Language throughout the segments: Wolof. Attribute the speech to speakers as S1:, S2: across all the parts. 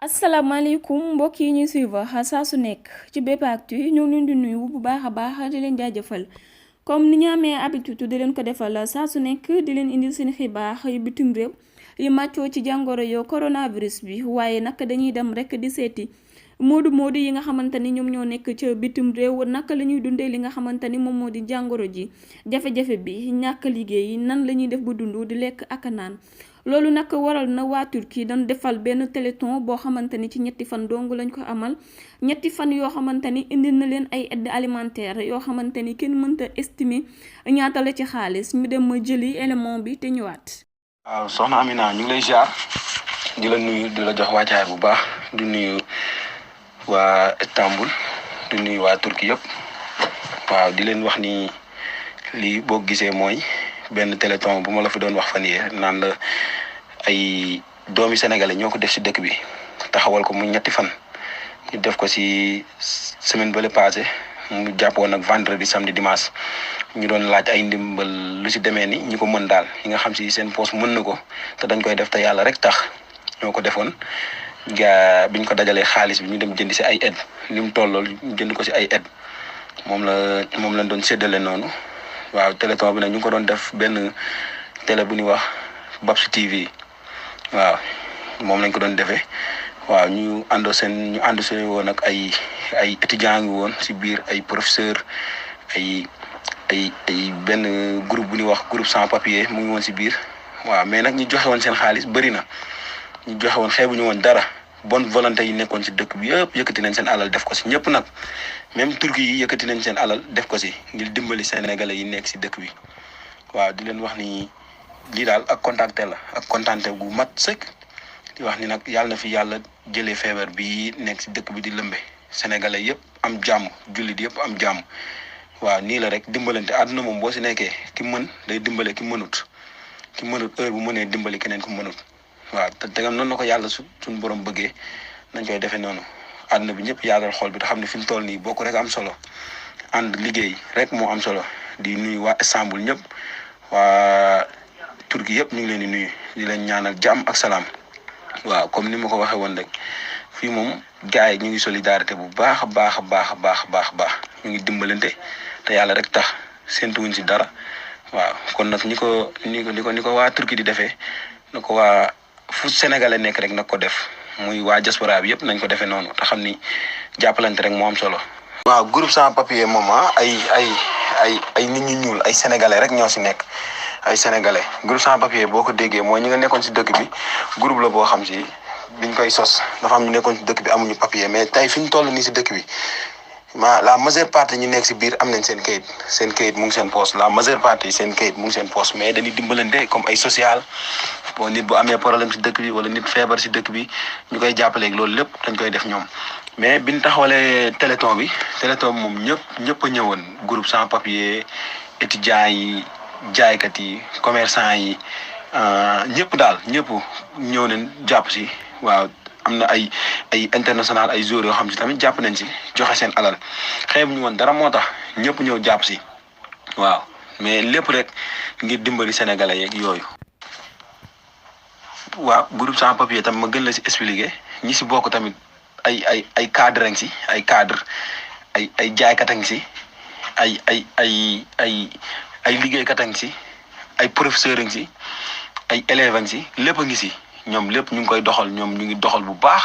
S1: asalaamaaleykum mbokk yi ñuy suivre saa su nekk ci bépp actu ñoo ngi leen di nuyu bu baax a baax di leen jaajëfal comme ni ñu amee habitude di leen ko defal saa su nekk di leen indil seen xibaar yu bitim réew yi màccoo ci jàngoro yo coronavirus bi waaye nag dañuy dem rek di seeti moodu yi nga xamante ni ñoom ñoo nekk ca bitim réew naka la ñuy dundee li nga xamante ni moom moo di jàngoro ji jafe-jafe bi ñàkk liggéey nan la ñuy def ba dund di lekk ak naan. loolu nag waral na waa Turquie dañ defal benn téléthon boo xamante ni ci ñetti fan dong lañ ko amal ñetti fan yoo xamante ni indi na leen ay aide alimentaire yoo xamante ni kenn mënta estimer ñaata la ci xaalis ñu dem ma jëli élément bi te ñëwaat.
S2: waaw soxna Amina ñu ngi lay ziar di la nuyu di la jox wàccaay bu baax di nuyu waa Istanbul di nuyu waa Turquie yëpp waaw di leen wax ni lii boo gisee mooy benn téléthon bu ma la fi doon wax fan yii naan la ay doomi sénégalais ñoo ko def si dëkk bi taxawal ko mu ñetti fan ñu def ko si semaine bële passé mu jàppoon nag vendredi samedi dimanche ñu doon laaj ay ndimbal lu si demee ni ñi ko mën daal yi nga xam si seen poos mën na ko te dañ koy def te yàlla rek tax ñoo ko defoon gaa biñ ko dajalee xaalis bi ñu dem jënd si ay aide li mu tollool ñu jënd ko si ay aide moom lañ doon séddale noonu. waaw téléthon bi nag ñu ngi ko doon def benn télé bu ñuy wax Babs TV waaw moom lañ ko doon defee waaw ñu ànd seen woon ak ay étudiants ngi woon si biir ay professeurs ay benn groupe bu ñuy wax groupe sans papier mu ngi woon si biir waaw mais nag ñu joxe woon seen xaalis bëri na ñu joxe woon xeebuñu woon dara bonne volonté yi nekkoon si dëkk bi yëpp yëkkati nañ seen alal def ko si ñëpp nag. même Turquie yi yëkkati nañ seen alal def ko si ngir dimbali sénégalais yi nekk si dëkk bi waaw di leen wax ni lii daal ak contacté la ak contacté gu mat sëkk di wax ni nag yàlla na fi yàlla jëlee feebar bi nekk si dëkk bi di lëmbe sénégalais yëpp am jàmm jullit yëpp am jàmm waaw nii la rek dimbalante àdduna moom boo si nekkee ki mën day dimbale ki mënut heure bu mënee dimbali keneen ku mënut waaw te tegam noonu la ko yàlla suñu borom bëggee nañ koy defee noonu. àdduna bi ñëpp yaatal xol bi te xam ne fi mu toll nii bokk rek am solo ànd liggéey rek moo am solo di nuyu waa Istanbul ñëpp waa Turquie yëpp ñu ngi leen di nuyu di leen ñaanal jàmm ak salaam waaw comme ni ma ko waxee woon rek fii moom gars yi ñu ngi solidarité bu baax a baax a baax a baax a baax a baax ñu ngi dimbalante te yàlla rek tax séntuwuñ si dara waaw kon nag ni ko waa Turquie di defee na ko waa fu sénégalais nekk rek nag ko def. muy waa diaspora bi yëpp nañ ko defee noonu te xam ni jàppalante rek moo am solo. waaw groupe sans papier moom ay nit ñu ñuul ay sénégalais rek ñoo si nekk ay sénégalais groupe sans papier boo ko déggee mooy ñi nga nekkoon si dëkk bi groupe la boo xam si biñ koy sos dafa am ñu nekkoon si dëkk bi amuñu papier mais tey fi ñu toll nii si dëkk bi la majeure partie ñu nekk si biir am nañ seen kayit mu ngi seen poste la majeure partie seen kayit mu ngi seen poste mais dañuy dimbalante comme ay social. bon nit bu amee problème si dëkk bi wala nit feebar si dëkk bi ñu koy jàppaleeg loolu lépp dañ koy def ñoom mais biñ taxawalee téléthon bi moom ñëpp a ñëwoon groupe sans papier étudiants yi jaaykat yi commerçant yi ñëpp ñëw nañ jàpp si waaw am na ay international ay joueurs yoo xam si tamit jàpp nañ si joxe seen alal xeeb ñu woon dara moo tax ñëpp ñëw jàpp si waaw mais lépp rek ngir dimbali sénégalais yeeg yooyu. waaw groupe sans papier tam ma gën la si expliquer ñi si bokk tamit ay cadre ngi si ay cadre ay jaaykat a ngi si ay liggéeykat a ngi si ay professeur a ngi si ay élèves a ngi si lépp a ngi si ñoom lépp ñu ngi koy doxal ñoom ñu ngi doxal bu baax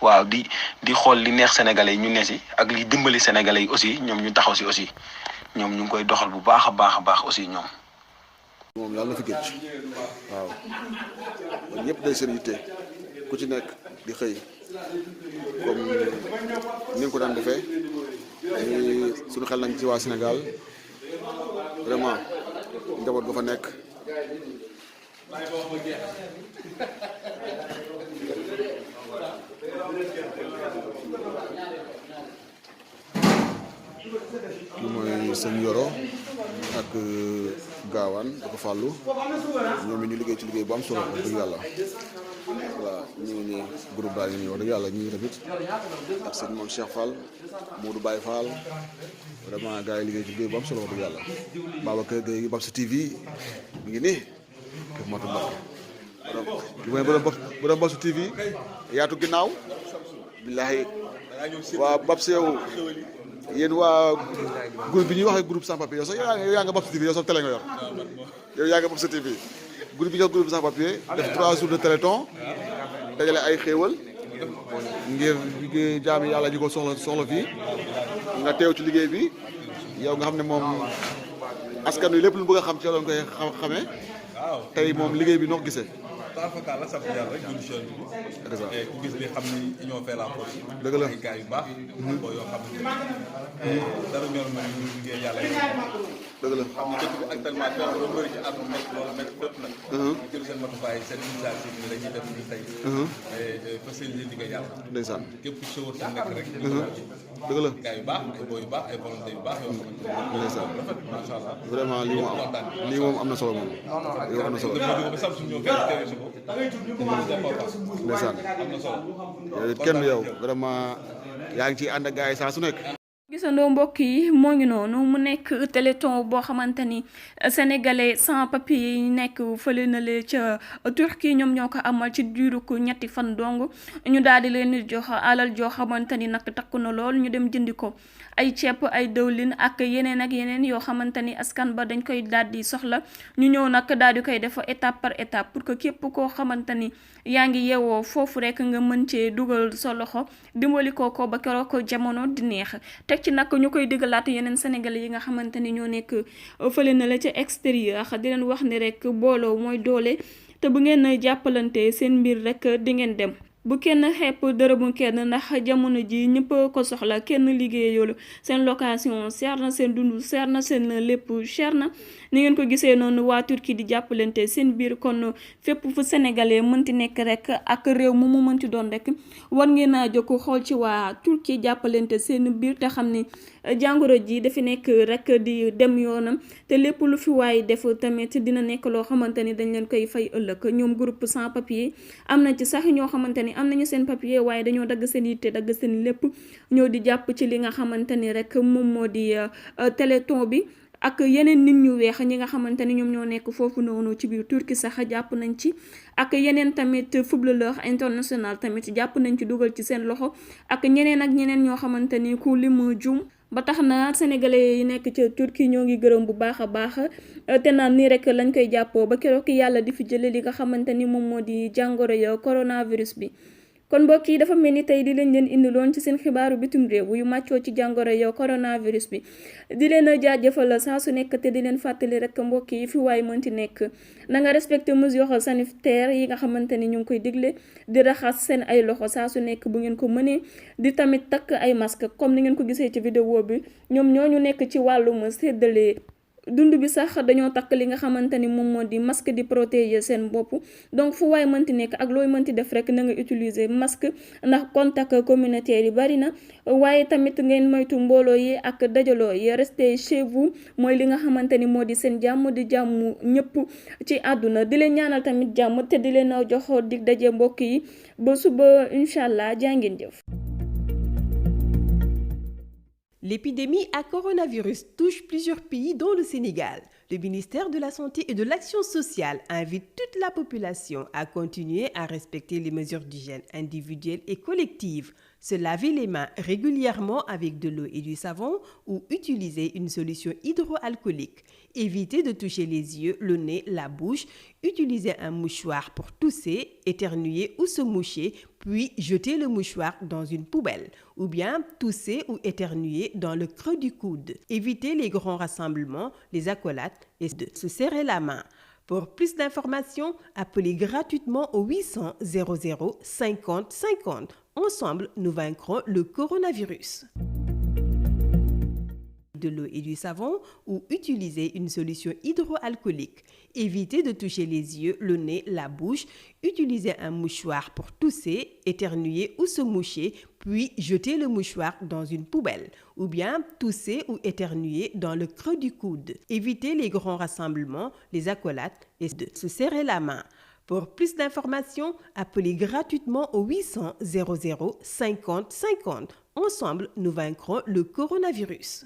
S2: waaw di xool li neex sénégalais yi ñu ne si ak li dimbali sénégalais yi aussi ñoom ñu taxaw si aussi ñoom ñu ngi koy doxal bu baax a baax aussi ñoom.
S3: moom laal na fi géej waaw man ñëpp day seen yitte ku ci nekk di xëy comme ni nga ko daan defee suñu xel nañ ci waa Sénégal vraiment njaboot ga fa nekk ki mooy sëñ Yoro ak gaawaan dafa fàllu ñoom ñu liggéey ci liggéey bu am solo wax dëgg yàlla voilà ñu ngi nii groupe daal ñu wax dëgg yàlla ñu ngi tamit ak sëñ moom Cheikh Fall Modou Baye Fall vraiment gars yi liggéey ci liggéey bu am solo wax dëgg yàlla Babacar Gueye Babs TV mi ngi nii kër Matou Mbacke bu doon Babs TV yaatu ginnaaw billahi waa Babs yow yéen waa groupe bi ñuy wax groupe sans papier yow sax yaa nga Babs TV yow sax télé nga yor yow yaa nga Babs TV groupe bi ñuy wax groupe sans papier def 3 jours de téléthon dajale ay xéewal ngir liggéey jaami yàlla ji ko soxla fii nga teew ci liggéey bi yow nga xam ne moom askan wi lépp lu bëgg a xam ci loolu koy xamee tey moom liggéey bi noo gisee.
S4: la sant yàlla rek julli chaine bi ku gis li xam ni union fait la force
S3: dëgg la
S4: ay gars yu baax boo yoo xam ne dara ñor ma ñu liggéey yàlla
S3: dëgg la
S4: xam ne dëkk bi actuellement feebar ba bëri ci àdduna métti loolu métti fépp nag jël seen matuwaay seen initiative ni dañuy def ni tey fa seen leen liggéey yàlla
S3: ndeysaan
S4: képp ku sëwër seen nekk rek
S3: dëgg la
S4: gars yu baax ay boo yu baax ay volonté yu baax yoo xamante ne
S3: ndeysaan
S4: rafet macha allah
S3: vraiment lii moom am na solo moom lii am na solo
S4: ba sam suñu ñëw fekk teewe si ko
S3: ndeysaan kenn yow vraiment yaa ngi ciy ànd ak gars yi saa su nekk.
S1: gisandoo mbokk yi moo ngi noonu mu nekk téléthon boo xamante ni sénégalais sans papier yi nekk fële na le ca Turquie ñoom ñoo ko amal ci diiru ko ñetti fan dong ñu daal di leen jox alal joo xamante ni nag takku na lool ñu dem jëndi ko ay ceeb ay dëwlin ak yeneen yoo xamante ni askan ba dañ koy daal di soxla ñu ñëw nag daal di koy def étape par étape pour que képp koo xamante ni yaa ngi yeewoo foofu rek nga mën cee dugal sa loxo dimbali ko ba keroog jamono di neex. ci nag ñu koy dëggalaat yeneen sénégalais yi nga xamante ni ñoo nekk fële na la ca extérieur di leen wax ni rek booloo mooy doole te bu ngeen jàppalante seen mbir rek di ngeen dem. bu kenn xepp dërëmu kenn ndax jamono ji ñëpp ko soxla kenn liggéeyul seen location cher na seen dund cher na seen lépp cher na ni ngeen ko gisee noonu waa Turquie di jàppalante seen biir kon fépp fu sénégalais mënti nekk rek ak réew mu mënti doon rek war ngeen a jóg xool ci waa Turquie jàppalante seen biir te xam ni jàngoro ji dafi nekk rek di dem yoonam te lépp lu fi waay def tamit dina nekk loo xamante ni dañ leen koy fay ëllëg ñoom groupe sans papier am na ci sax ñoo xamante ni am nañu seen papier waaye dañoo dagg seen yitte dagg seen lépp ñoo di jàpp ci li nga xamante ni rek moom moo di téléthon bi ak yeneen nit ñu weex ñi nga xamante ni ñoom ñoo nekk foofu noonu ci biir Turquie sax jàpp nañ ci ak yeneen tamit footballeur international tamit jàpp nañ ci dugal ci seen loxo ak ñeneen ak ñeneen ñoo xamante ni ku lim jum ba tax na sénégalais yi nekk ci Turquie ñoo ngi gërëm bu baax a baax te naan nii rek lañ koy jàppoo ba keroog yàlla di fi jële li nga xamante ni moom moo di jàngoro ya coronavirus bi. kon mbokk yi dafa mel ni tey di leen indiloon ci seen xibaaru bitim réew yu màccoo ci jàngoro yow coronavirus bi di leen jaajëfal saa su nekk te di leen fàttali rek mbokk yi fi waay mënti nekk na nga respecté mesures sanitaires yi nga xamante ni ñu ngi koy digle di raxas seen ay loxo saa su nekk bu ngeen ko mënee di tamit takk ay masque comme ni ngeen ko gisee ci vidéo bi ñoom ñooñu nekk ci wàllum séddale dund bi sax dañoo takk li nga xamante ni moom moo di masque di protéger seen bopp donc fu waay mënti nekk ak looy mënti def rek na nga utiliser masque ndax contact communautaire yi bari na waaye tamit ngeen moytu mbooloo yi ak dajaloo yi restez chez vous mooy li nga xamante ni moo di seen jàmm di jàmm ñëpp ci àdduna di leen ñaanal tamit jàmm te di leen jox dig daje mbokk yi ba suba incha allah jaa ngeen jëf.
S5: L'épidémie à coronavirus touche plusieurs pays dont le Sénégal. Le ministère de la Santé et de l'Action sociale invite toute la population à continuer à respecter les mesures d'hygiène individuelles et collectives, se laver les mains régulièrement avec de l'eau et du savon ou utiliser une solution hydroalcoolique. Éviter de toucher les yeux, le nez, la bouche, utiliser un mouchoir pour tousser, éternuer ou se moucher, puis jeter le mouchoir dans une poubelle, ou bien tousser ou éternuer dans le creux du coude. Éviter les grands rassemblements, les accolades et de se serrer la main. Pour plus d'informations, appelez gratuitement au 800 00 50 50. Ensemble, nous vaincrons le coronavirus. De l'eau et du savon ou utiliser une solution hydroalcoolique. Éviter de toucher les yeux, le nez, la bouche. Utiliser un mouchoir pour tousser, éternuer ou se moucher, puis jeter le mouchoir dans une poubelle, ou bien tousser ou éternuer dans le creux du coude. Éviter les grands rassemblements, les accolades et de se serrer la main. Pour plus d'informations, appelez gratuitement au 800 00 50 50. Ensemble, nous vaincrons le coronavirus.